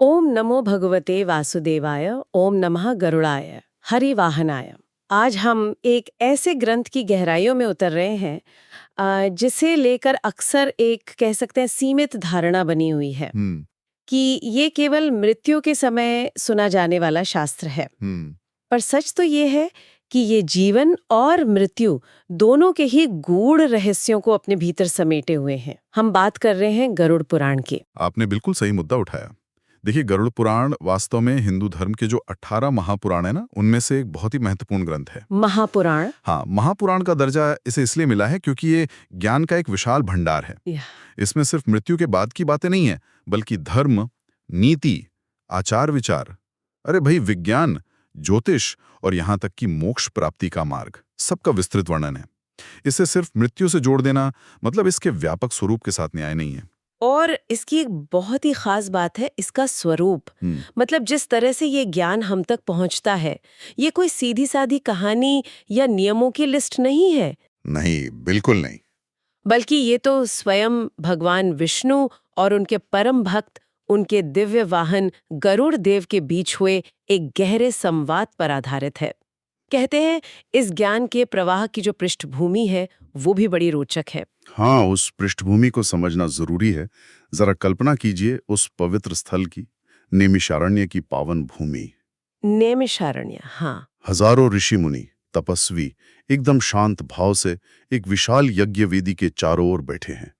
ओम नमो भगवते वासुदेवाय। ओम नमः गरुड़ाय हरिवाहनाय। आज हम एक ऐसे ग्रंथ की गहराइयों में उतर रहे हैं जिसे लेकर अक्सर एक कह सकते हैं सीमित धारणा बनी हुई है हम्म। कि ये केवल मृत्यु के समय सुना जाने वाला शास्त्र है। हम्म। पर सच तो ये है कि ये जीवन और मृत्यु दोनों के ही गूढ़ रहस्यों को अपने भीतर समेटे हुए हैं। हम बात कर रहे हैं गरुड़ पुराण की। आपने बिल्कुल सही मुद्दा उठाया। देखिए, गरुड़ पुराण वास्तव में हिंदू धर्म के जो 18 महापुराण है ना, उनमें से एक बहुत ही महत्वपूर्ण ग्रंथ है। महापुराण। हाँ, महापुराण का दर्जा इसे इसलिए मिला है क्योंकि ये ज्ञान का एक विशाल भंडार है। इसमें सिर्फ मृत्यु के बाद की बातें नहीं है, बल्कि धर्म, नीति, आचार विचार, अरे भाई विज्ञान, ज्योतिष और यहाँ तक कि मोक्ष प्राप्ति का मार्ग, सबका विस्तृत वर्णन है। इसे सिर्फ मृत्यु से जोड़ देना मतलब इसके व्यापक स्वरूप के साथ न्याय नहीं है। और इसकी एक बहुत ही खास बात है इसका स्वरूप। मतलब जिस तरह से ये ज्ञान हम तक पहुंचता है, ये कोई सीधी सादी कहानी या नियमों की लिस्ट नहीं है। नहीं, बिल्कुल नहीं। बल्कि ये तो स्वयं भगवान विष्णु और उनके परम भक्त, उनके दिव्य वाहन गरुड़ देव के बीच हुए एक गहरे संवाद पर आधारित है। कहते हैं इस ज्ञान के प्रवाह की जो पृष्ठभूमि है वो भी बड़ी रोचक है। हाँ, उस पृष्ठभूमि को समझना जरूरी है। जरा कल्पना कीजिए उस पवित्र स्थल की, नैमिषारण्य की पावन भूमि। नैमिषारण्य, हाँ। हजारों ऋषि मुनि, तपस्वी एकदम शांत भाव से एक विशाल यज्ञ वेदी के चारों ओर बैठे हैं।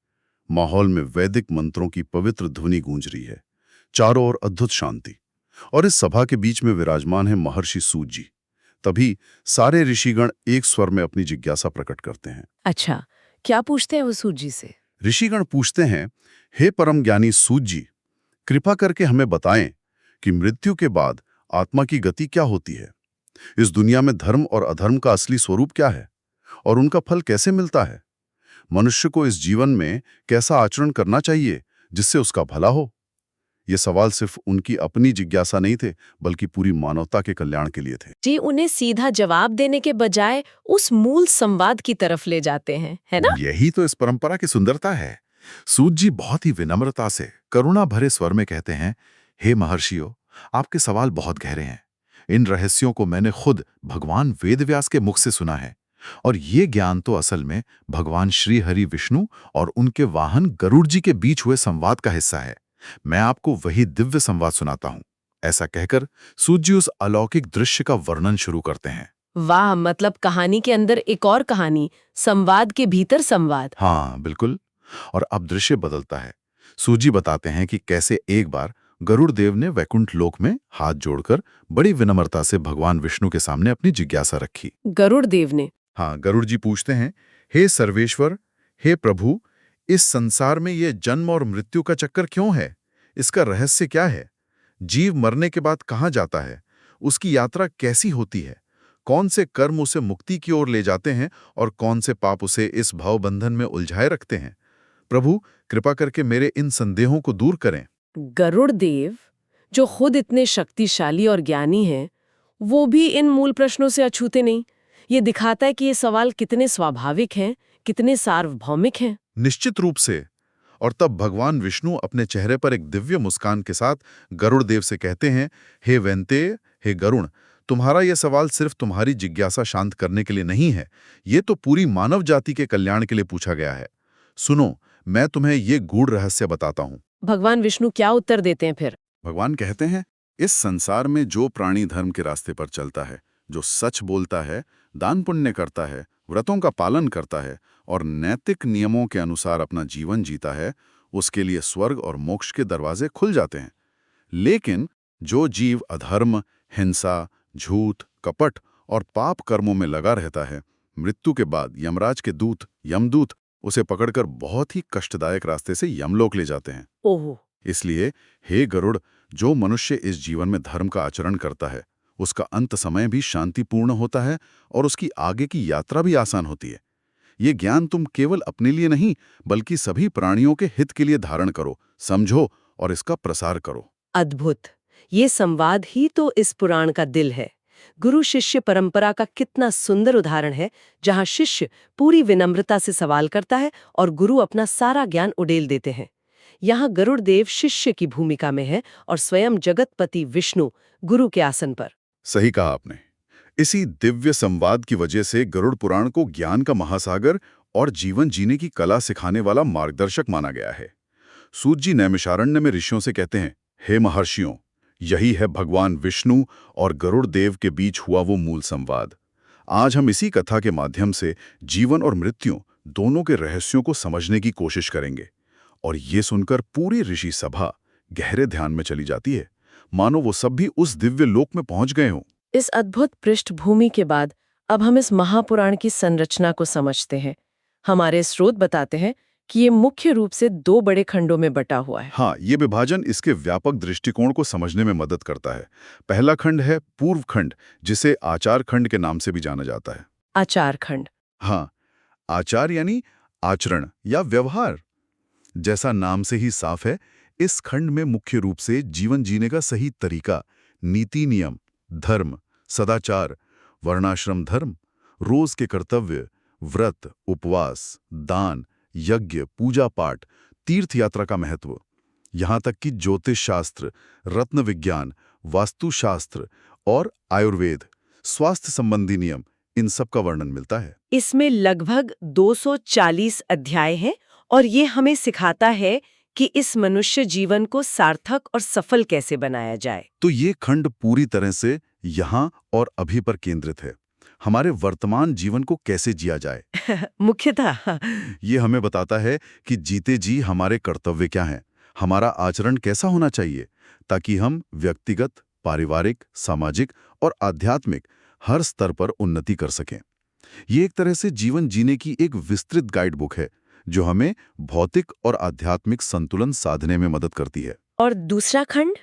माहौल में वैदिक मंत्रों की पवित्र ध्वनि गूंज रही है, चारों ओर अद्भुत शांति। और इस सभा के बीच में विराजमान है महर्षि सूत जी। तभी सारे ऋषिगण एक स्वर में अपनी जिज्ञासा प्रकट करते हैं। अच्छा, क्या पूछते हैं वो सूत जी से? ऋषिगण पूछते हैं, हे परम ज्ञानी सूत जी, कृपा करके हमें बताएं कि मृत्यु के बाद आत्मा की गति क्या होती है। इस दुनिया में धर्म और अधर्म का असली स्वरूप क्या है और उनका फल कैसे मिलता है। मनुष्य को इस जीवन में कैसा आचरण करना चाहिए जिससे उसका भला हो। ये सवाल सिर्फ उनकी अपनी जिज्ञासा नहीं थे, बल्कि पूरी मानवता के कल्याण के लिए थे। जी, उन्हें सीधा जवाब देने के बजाय उस मूल संवाद की तरफ ले जाते हैं, है ना? यही तो इस परंपरा की सुंदरता है। सूत जी बहुत ही विनम्रता से, करुणा भरे स्वर में कहते हैं, हे महर्षियों, आपके सवाल बहुत गहरे हैं। इन रहस्यों को मैंने खुद भगवान वेदव्यास के मुख से सुना है, और ये ज्ञान तो असल में भगवान श्री हरि विष्णु और उनके वाहन गरुड़ जी के बीच हुए संवाद का हिस्सा है। मैं आपको वही दिव्य संवाद सुनाता हूँ। ऐसा कहकर सूत जी उस अलौकिक दृश्य का वर्णन शुरू करते हैं। वाह, मतलब कहानी के अंदर एक और कहानी, संवाद के भीतर संवाद। हाँ, बिल्कुल। और अब दृश्य बदलता है। सूत जी बताते हैं कि कैसे एक बार गरुड़ देव ने वैकुंठ लोक में हाथ जोड़कर बड़ी विनम्रता से भगवान विष्णु के सामने अपनी जिज्ञासा रखी। गरुड़ देव ने? हाँ, गरुड़ जी पूछते हैं, हे सर्वेश्वर, हे प्रभु, इस संसार में ये जन्म और मृत्यु का चक्कर क्यों है? इसका रहस्य क्या है? जीव मरने के बाद कहाँ जाता है? उसकी यात्रा कैसी होती है? कौन से कर्म उसे मुक्ति की ओर ले जाते हैं और कौन से पाप उसे इस भवबंधन में उलझाए रखते हैं? प्रभु, कृपा करके मेरे इन संदेहों को दूर करें। गरुड़ देव, जो खुद इतने शक्तिशाली और ज्ञानी हैं, वो भी इन मूल प्रश्नों से अछूते नहीं। ये दिखाता है कि ये सवाल कितने स्वाभाविक हैं, कितने सार्वभौमिक हैं। निश्चित रूप से। और तब भगवान विष्णु अपने चेहरे पर एक दिव्य मुस्कान के साथ गरुड़ देव से कहते हैं, हे वैन्तेय, हे गरुण, तुम्हारा यह सवाल सिर्फ तुम्हारी जिज्ञासा शांत करने के लिए नहीं है, ये तो पूरी मानव जाति के कल्याण के लिए पूछा गया है। सुनो, मैं तुम्हें ये गूढ़ रहस्य बताता हूँ। भगवान विष्णु क्या उत्तर देते हैं फिर? भगवान कहते हैं, इस संसार में जो प्राणी धर्म के रास्ते पर चलता है, जो सच बोलता है, दान पुण्य करता है, व्रतों का पालन करता है और नैतिक नियमों के अनुसार अपना जीवन जीता है, उसके लिए स्वर्ग और मोक्ष के दरवाजे खुल जाते हैं। लेकिन जो जीव अधर्म, हिंसा, झूठ, कपट और पाप कर्मों में लगा रहता है, मृत्यु के बाद यमराज के दूत, यमदूत, उसे पकड़कर बहुत ही कष्टदायक रास्ते से यमलोक ले जाते हैं। ओहो। इसलिए हे गरुड़, जो मनुष्य इस जीवन में धर्म का आचरण करता है, उसका अंत समय भी शांतिपूर्ण होता है और उसकी आगे की यात्रा भी आसान होती है। ये ज्ञान तुम केवल अपने लिए नहीं, बल्कि सभी प्राणियों के हित के लिए धारण करो, समझो और इसका प्रसार करो। अद्भुत। ये संवाद ही तो इस पुराण का दिल है। गुरु शिष्य परंपरा का कितना सुंदर उदाहरण है, जहां शिष्य पूरी विनम्रता से सवाल करता है और गुरु अपना सारा ज्ञान उड़ेल देते हैं। यहाँ गरुड़ देव शिष्य की भूमिका में है और स्वयं जगतपति विष्णु गुरु के आसन पर। सही कहा आपने। इसी दिव्य संवाद की वजह से गरुड़ पुराण को ज्ञान का महासागर और जीवन जीने की कला सिखाने वाला मार्गदर्शक माना गया है। सूत जी नैमिषारण्य में ऋषियों से कहते हैं, हे महर्षियों, यही है भगवान विष्णु और गरुड़ देव के बीच हुआ वो मूल संवाद। आज हम इसी कथा के माध्यम से जीवन और मृत्यु दोनों के रहस्यों को समझने की कोशिश करेंगे। और ये सुनकर पूरी ऋषि सभा गहरे ध्यान में चली जाती है, मानो वो सब भी उस दिव्य लोक में पहुंच गए हों। इस अद्भुत पृष्ठभूमि के बाद अब हम इस महापुराण की संरचना को समझते हैं। हमारे स्रोत बताते हैं कि ये मुख्य रूप से 2 बड़े खंडों में बटा हुआ है। हाँ, ये विभाजन इसके व्यापक दृष्टिकोण को समझने में मदद करता है। पहला खंड है पूर्व खंड, जिसे आचार खंड के नाम से भी जाना जाता है। आचार खंड। हाँ, आचार यानी आचरण या व्यवहार। जैसा नाम से ही साफ है, इस खंड में मुख्य रूप से जीवन जीने का सही तरीका, नीति नियम, धर्म, सदाचार, वर्णाश्रम धर्म, रोज के कर्तव्य, व्रत, उपवास, दान, यज्ञ, पूजा पाठ, तीर्थ यात्रा का महत्व, यहाँ तक कि ज्योतिष शास्त्र, रत्न विज्ञान, वास्तुशास्त्र और आयुर्वेद, स्वास्थ्य संबंधी नियम, इन सब का वर्णन मिलता है। इसमें लगभग 240 अध्याय हैं और ये हमें सिखाता है कि इस मनुष्य जीवन को सार्थक और सफल कैसे बनाया जाए। तो ये खंड पूरी तरह से यहाँ और अभी पर केंद्रित है। हमारे वर्तमान जीवन को कैसे जिया जाए। मुख्यतः ये हमें बताता है कि जीते जी हमारे कर्तव्य क्या हैं, हमारा आचरण कैसा होना चाहिए, ताकि हम व्यक्तिगत, पारिवारिक, सामाजिक और आध्यात्मिक हर स्तर पर उन्नति कर सकें। ये एक तरह से जीवन जीने की एक विस्तृत गाइड बुक है, जो हमें भौतिक और आध्यात्मिक संतुलन साधने में मदद करती है। और दूसरा खंड?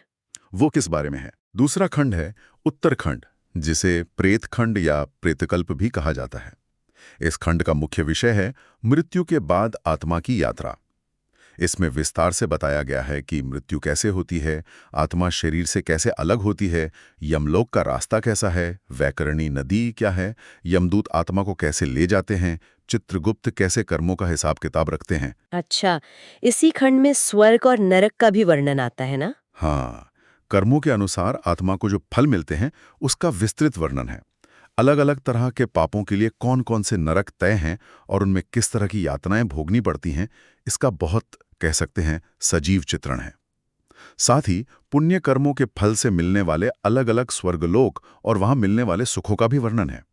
वो किस बारे में है? दूसरा खंड है उत्तरखंड, जिसे प्रेत खंड या प्रेतकल्प भी कहा जाता है। इस खंड का मुख्य विषय है मृत्यु के बाद आत्मा की यात्रा। इसमें विस्तार से बताया गया है कि मृत्यु कैसे होती है, आत्मा शरीर से कैसे अलग होती है, यमलोक का रास्ता कैसा है, वैकरणी नदी क्या है, यमदूत आत्मा को कैसे ले जाते हैं, चित्रगुप्त कैसे कर्मों का हिसाब किताब रखते हैं। अच्छा, इसी खंड में स्वर्ग और नरक का भी वर्णन आता है ना? हाँ, कर्मों के अनुसार आत्मा को जो फल मिलते हैं उसका विस्तृत वर्णन है। अलग अलग तरह के पापों के लिए कौन कौन से नरक तय हैं और उनमें किस तरह की यातनाएं भोगनी पड़ती हैं, इसका बहुत कह सकते हैं सजीव चित्रण है। साथ ही पुण्य कर्मों के फल से मिलने वाले अलग अलग स्वर्गलोक और वहां मिलने वाले सुखों का भी वर्णन है।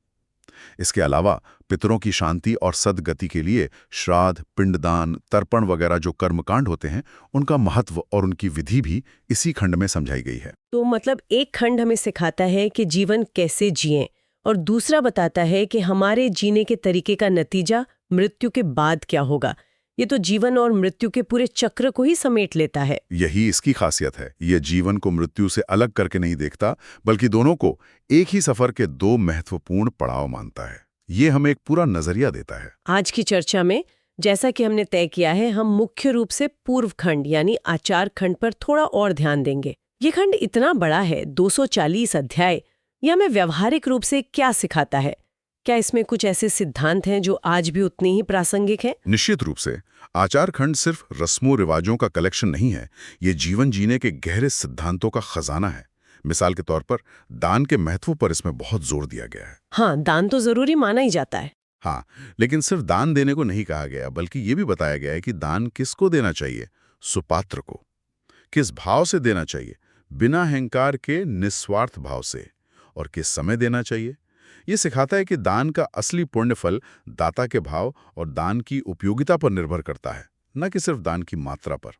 इसके अलावा पितरों की शांति और सद्गति के लिए श्राद्ध, पिंडदान, तर्पण वगैरह जो कर्मकांड होते हैं, उनका महत्व और उनकी विधि भी इसी खंड में समझाई गई है। तो मतलब एक खंड हमें सिखाता है कि जीवन कैसे जिएं और दूसरा बताता है कि हमारे जीने के तरीके का नतीजा मृत्यु के बाद क्या होगा। ये तो जीवन और मृत्यु के पूरे चक्र को ही समेट लेता है। यही इसकी खासियत है। ये जीवन को मृत्यु से अलग करके नहीं देखता, बल्कि दोनों को एक ही सफर के 2 महत्वपूर्ण पड़ाव मानता है। ये हमें एक पूरा नजरिया देता है। आज की चर्चा में जैसा कि हमने तय किया है, हम मुख्य रूप से पूर्व खंड यानी आचार खंड पर थोड़ा और ध्यान देंगे। ये खंड इतना बड़ा है, 240 अध्याय। यह हमें व्यवहारिक रूप से क्या सिखाता है? क्या इसमें कुछ ऐसे सिद्धांत हैं जो आज भी उतने ही प्रासंगिक हैं? निश्चित रूप से आचार खंड सिर्फ रस्मों रिवाजों का कलेक्शन नहीं है, ये जीवन जीने के गहरे सिद्धांतों का खजाना है। मिसाल के तौर पर दान के महत्व पर इसमें बहुत जोर दिया गया है। हाँ, दान तो जरूरी माना ही जाता है। हाँ, लेकिन सिर्फ दान देने को नहीं कहा गया, बल्कि ये भी बताया गया है कि दान किसको देना चाहिए, सुपात्र को। किस भाव से देना चाहिए, बिना अहंकार के निस्वार्थ भाव से, और किस समय देना चाहिए। ये सिखाता है कि दान का असली पुण्य फल दाता के भाव और दान की उपयोगिता पर निर्भर करता है, न कि सिर्फ दान की मात्रा पर।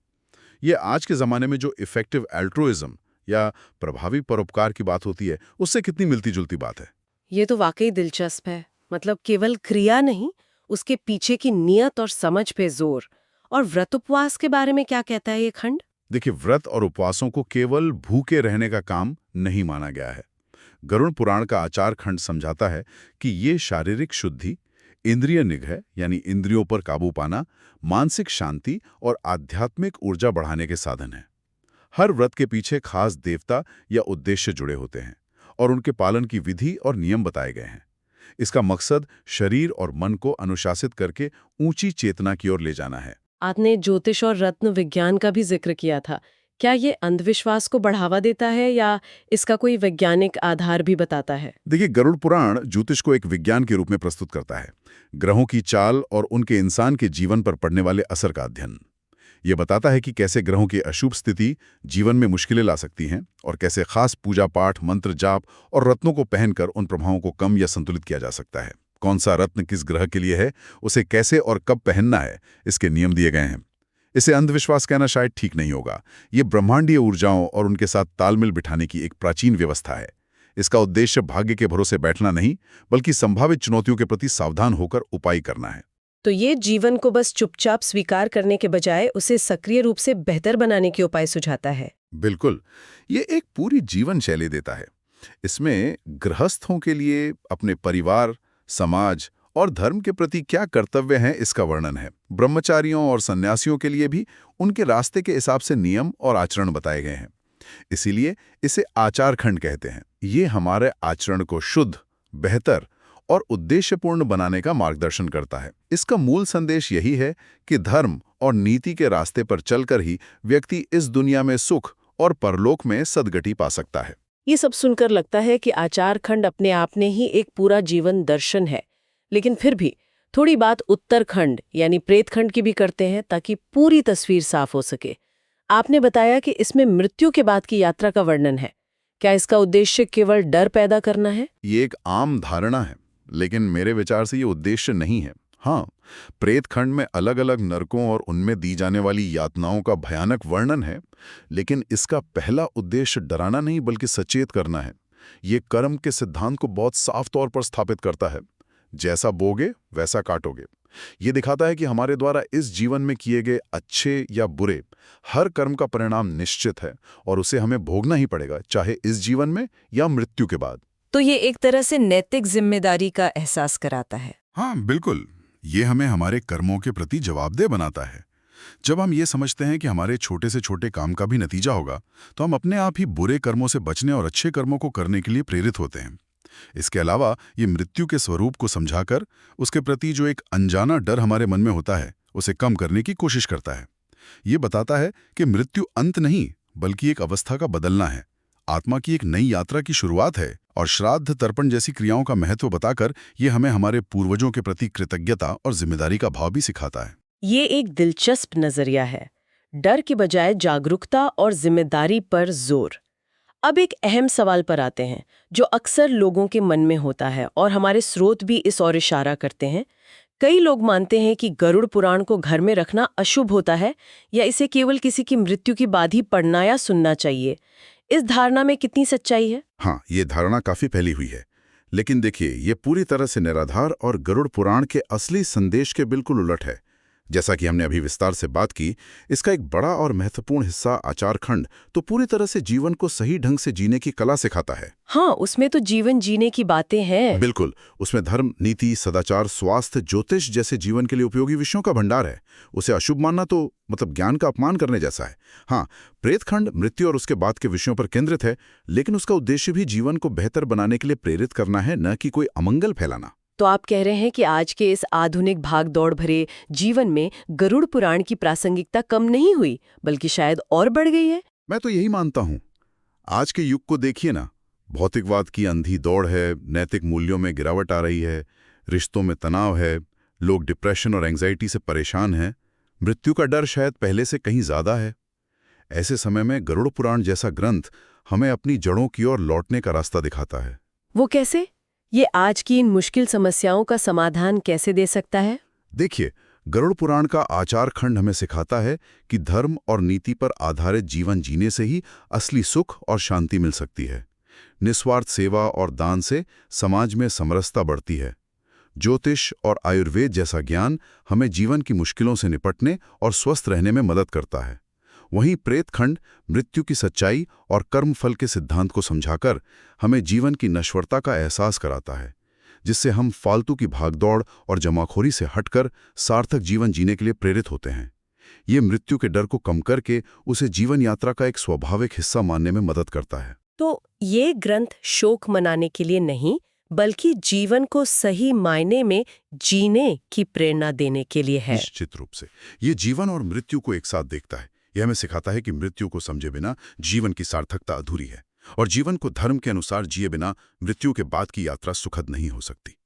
यह आज के जमाने में जो इफेक्टिव एल्ट्रुइज्म या प्रभावी परोपकार की बात होती है, उससे कितनी मिलती जुलती बात है। ये तो वाकई दिलचस्प है। मतलब केवल क्रिया नहीं, उसके पीछे की नियत और समझ पे जोर। और व्रत उपवास के बारे में क्या कहता है ये खंड? देखिए, व्रत और उपवासों को केवल भूखे रहने का काम नहीं माना गया है। गरुड़ पुराण का आचार खंड समझाता है कि ये शारीरिक शुद्धि, इंद्रिय निग्रह यानी इंद्रियों पर काबू पाना, मानसिक शांति और आध्यात्मिक ऊर्जा बढ़ाने के साधन हैं। हर व्रत के पीछे खास देवता या उद्देश्य जुड़े होते हैं और उनके पालन की विधि और नियम बताए गए हैं। इसका मकसद शरीर और मन को अनुशासित करके ऊंची चेतना की ओर ले जाना है। आपने ज्योतिष और रत्न विज्ञान का भी जिक्र किया था। क्या ये अंधविश्वास को बढ़ावा देता है या इसका कोई वैज्ञानिक आधार भी बताता है? देखिए, गरुड़ पुराण ज्योतिष को एक विज्ञान के रूप में प्रस्तुत करता है। ग्रहों की चाल और उनके इंसान के जीवन पर पड़ने वाले असर का अध्ययन। ये बताता है कि कैसे ग्रहों की अशुभ स्थिति जीवन में मुश्किलें ला सकती हैं और कैसे खास पूजा पाठ, मंत्र जाप और रत्नों को पहनकर उन प्रभावों को कम या संतुलित किया जा सकता है। कौन सा रत्न किस ग्रह के लिए है, उसे कैसे और कब पहनना है, इसके नियम दिए गए हैं। इसे अंधविश्वास कहना शायद ठीक नहीं होगा। ये ब्रह्मांडीय ऊर्जाओं और उनके साथ तालमेल बिठाने की एक प्राचीन व्यवस्था है। इसका उद्देश्य भाग्य के भरोसे बैठना नहीं, बल्कि संभावित चुनौतियों के प्रति सावधान होकर उपाय करना है। तो ये जीवन को बस चुपचाप स्वीकार करने के बजाय उसे सक्रिय रूप से बेहतर बनाने के उपाय सुझाता है। बिल्कुल, ये एक पूरी जीवन शैली देता है। इसमें गृहस्थों के लिए अपने परिवार, समाज और धर्म के प्रति क्या कर्तव्य हैं, इसका वर्णन है। ब्रह्मचारियों और सन्यासियों के लिए भी उनके रास्ते के हिसाब से नियम और आचरण बताए गए हैं। इसीलिए इसे आचार खंड कहते हैं। ये हमारे आचरण को शुद्ध, बेहतर और उद्देश्यपूर्ण बनाने का मार्गदर्शन करता है। इसका मूल संदेश यही है कि धर्म और नीति के रास्ते पर चलकर ही व्यक्ति इस दुनिया में सुख और परलोक में सद्गति पा सकता है। ये सब सुनकर लगता है कि आचार खंड अपने आप में ही एक पूरा जीवन दर्शन है, लेकिन फिर भी थोड़ी बात उत्तरखंड यानी प्रेतखंड की भी करते हैं ताकि पूरी तस्वीर साफ हो सके। आपने बताया कि इसमें मृत्यु के बाद की यात्रा का वर्णन है। क्या इसका उद्देश्य केवल डर पैदा करना है? ये एक आम धारणा है, लेकिन मेरे विचार से ये उद्देश्य नहीं है। हाँ, प्रेतखंड में अलग अलग नरकों और उनमें दी जाने वाली यातनाओं का भयानक वर्णन है, लेकिन इसका पहला उद्देश्य डराना नहीं बल्कि सचेत करना है। ये कर्म के सिद्धांत को बहुत साफ तौर पर स्थापित करता है। जैसा बोगे वैसा काटोगे। ये दिखाता है कि हमारे द्वारा इस जीवन में किए गए अच्छे या बुरे हर कर्म का परिणाम निश्चित है और उसे हमें भोगना ही पड़ेगा, चाहे इस जीवन में या मृत्यु के बाद। तो ये एक तरह से नैतिक जिम्मेदारी का एहसास कराता है। हाँ, बिल्कुल। ये हमें हमारे कर्मों के प्रति जवाबदेह बनाता है। जब हम ये समझते हैं कि हमारे छोटे से छोटे काम का भी नतीजा होगा, तो हम अपने आप ही बुरे कर्मों से बचने और अच्छे कर्मों को करने के लिए प्रेरित होते हैं। इसके अलावा ये मृत्यु के स्वरूप को समझाकर उसके प्रति जो एक अनजाना डर हमारे मन में होता है, उसे कम करने की कोशिश करता है। ये बताता है कि मृत्यु अंत नहीं, बल्कि एक अवस्था का बदलना है, आत्मा की एक नई यात्रा की शुरुआत है। और श्राद्ध, तर्पण जैसी क्रियाओं का महत्व बताकर ये हमें हमारे पूर्वजों के प्रति कृतज्ञता और जिम्मेदारी का भाव भी सिखाता है। ये एक दिलचस्प नजरिया है, डर की बजाय जागरूकता और जिम्मेदारी पर जोर। अब एक अहम सवाल पर आते हैं जो अक्सर लोगों के मन में होता है और हमारे स्रोत भी इस ओर इशारा करते हैं। कई लोग मानते हैं कि गरुड़ पुराण को घर में रखना अशुभ होता है या इसे केवल किसी की मृत्यु के बाद ही पढ़ना या सुनना चाहिए। इस धारणा में कितनी सच्चाई है? हाँ, ये धारणा काफी फैली हुई है, लेकिन देखिए, ये पूरी तरह से निराधार और गरुड़ पुराण के असली संदेश के बिल्कुल उलट है। जैसा कि हमने अभी विस्तार से बात की, इसका एक बड़ा और महत्वपूर्ण हिस्सा आचार खंड तो पूरी तरह से जीवन को सही ढंग से जीने की कला सिखाता है। हाँ, उसमें तो जीवन जीने की बातें हैं। बिल्कुल, उसमें धर्म, नीति, सदाचार, स्वास्थ्य, ज्योतिष जैसे जीवन के लिए उपयोगी विषयों का भंडार है। उसे अशुभ मानना तो मतलब ज्ञान का अपमान करने जैसा है। हाँ, प्रेतखंड मृत्यु और उसके बाद के विषयों पर केंद्रित है, लेकिन उसका उद्देश्य भी जीवन को बेहतर बनाने के लिए प्रेरित करना है, न कि कोई अमंगल फैलाना। तो आप कह रहे हैं कि आज के इस आधुनिक भाग दौड़ भरे जीवन में गरुड़ पुराण की प्रासंगिकता कम नहीं हुई, बल्कि शायद और बढ़ गई है? मैं तो यही मानता हूँ। आज के युग को देखिए ना, भौतिकवाद की अंधी दौड़ है, नैतिक मूल्यों में गिरावट आ रही है, रिश्तों में तनाव है, लोग डिप्रेशन और एंग्जाइटी से परेशान हैं, मृत्यु का डर शायद पहले से कहीं ज्यादा है। ऐसे समय में गरुड़ पुराण जैसा ग्रंथ हमें अपनी जड़ों की ओर लौटने का रास्ता दिखाता है। वो कैसे? ये आज की इन मुश्किल समस्याओं का समाधान कैसे दे सकता है? देखिए, गरुड़ पुराण का आचार खंड हमें सिखाता है कि धर्म और नीति पर आधारित जीवन जीने से ही असली सुख और शांति मिल सकती है। निस्वार्थ सेवा और दान से समाज में समरसता बढ़ती है। ज्योतिष और आयुर्वेद जैसा ज्ञान हमें जीवन की मुश्किलों से निपटने और स्वस्थ रहने में मदद करता है। वहीं प्रेतखंड मृत्यु की सच्चाई और कर्मफल के सिद्धांत को समझाकर हमें जीवन की नश्वरता का एहसास कराता है, जिससे हम फालतू की भागदौड़ और जमाखोरी से हटकर सार्थक जीवन जीने के लिए प्रेरित होते हैं। ये मृत्यु के डर को कम करके उसे जीवन यात्रा का एक स्वाभाविक हिस्सा मानने में मदद करता है। तो ये ग्रंथ शोक मनाने के लिए नहीं, बल्कि जीवन को सही मायने में जीने की प्रेरणा देने के लिए है। निश्चित रूप से ये जीवन और मृत्यु को एक साथ देखता है। यह हमें सिखाता है कि मृत्यु को समझे बिना जीवन की सार्थकता अधूरी है और जीवन को धर्म के अनुसार जिए बिना मृत्यु के बाद की यात्रा सुखद नहीं हो सकती।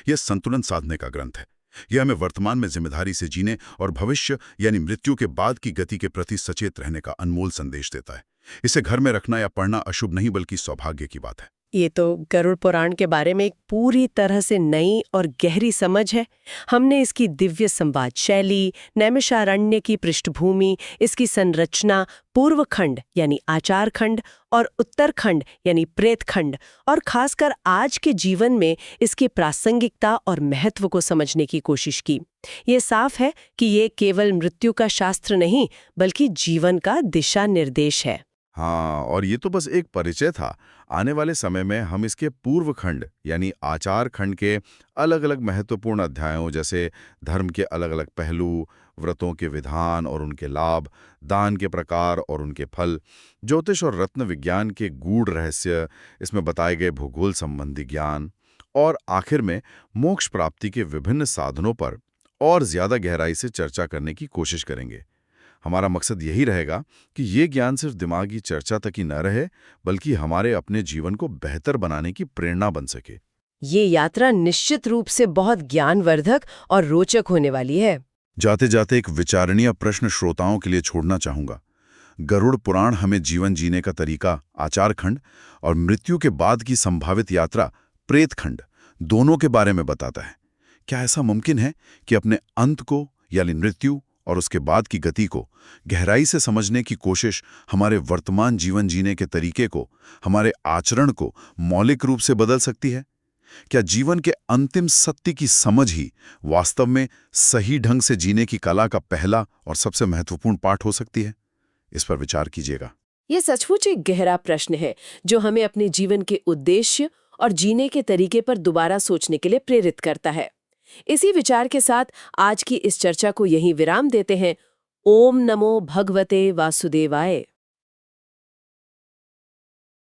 यह संतुलन साधने का ग्रंथ है। यह हमें वर्तमान में जिम्मेदारी से जीने और भविष्य यानी मृत्यु के बाद की गति के प्रति सचेत रहने का अनमोल संदेश देता है। इसे घर में रखना या पढ़ना अशुभ नहीं बल्कि सौभाग्य की बात है। ये तो गरुड़ पुराण के बारे में एक पूरी तरह से नई और गहरी समझ है। हमने इसकी दिव्य संवाद शैली, नैमिषारण्य की पृष्ठभूमि, इसकी संरचना, पूर्व खंड यानी आचार खंड और उत्तरखंड यानी प्रेत खंड और खासकर आज के जीवन में इसकी प्रासंगिकता और महत्व को समझने की कोशिश की। ये साफ है कि ये केवल मृत्यु का शास्त्र नहीं बल्कि जीवन का दिशा निर्देश है। हाँ, और ये तो बस एक परिचय था। आने वाले समय में हम इसके पूर्व खंड यानी आचार खंड के अलग अलग महत्वपूर्ण अध्यायों जैसे धर्म के अलग अलग पहलू, व्रतों के विधान और उनके लाभ, दान के प्रकार और उनके फल, ज्योतिष और रत्न विज्ञान के गूढ़ रहस्य, इसमें बताए गए भूगोल संबंधी ज्ञान और आखिर में मोक्ष प्राप्ति के विभिन्न साधनों पर और ज्यादा गहराई से चर्चा करने की कोशिश करेंगे। हमारा मकसद यही रहेगा कि ये ज्ञान सिर्फ दिमागी चर्चा तक ही न रहे बल्कि हमारे अपने जीवन को बेहतर बनाने की प्रेरणा बन सके। ये यात्रा निश्चित रूप से बहुत ज्ञानवर्धक और रोचक होने वाली है। जाते जाते एक विचारणीय प्रश्न श्रोताओं के लिए छोड़ना चाहूंगा। गरुड़ पुराण हमें जीवन जीने का तरीका आचार खंड और मृत्यु के बाद की संभावित यात्रा प्रेत खंड दोनों के बारे में बताता है। क्या ऐसा मुमकिन है कि अपने अंत को यानी मृत्यु और उसके बाद की गति को गहराई से समझने की कोशिश हमारे वर्तमान जीवन जीने के तरीके को, हमारे आचरण को मौलिक रूप से बदल सकती है? क्या जीवन के अंतिम सत्य की समझ ही वास्तव में सही ढंग से जीने की कला का पहला और सबसे महत्वपूर्ण पाठ हो सकती है? इस पर विचार कीजिएगा। ये सचमुच एक गहरा प्रश्न है जो हमें अपने जीवन के उद्देश्य और जीने के तरीके पर दोबारा सोचने के लिए प्रेरित करता है। इसी विचार के साथ आज की इस चर्चा को यहीं विराम देते हैं। ओम नमो भगवते वासुदेवाय।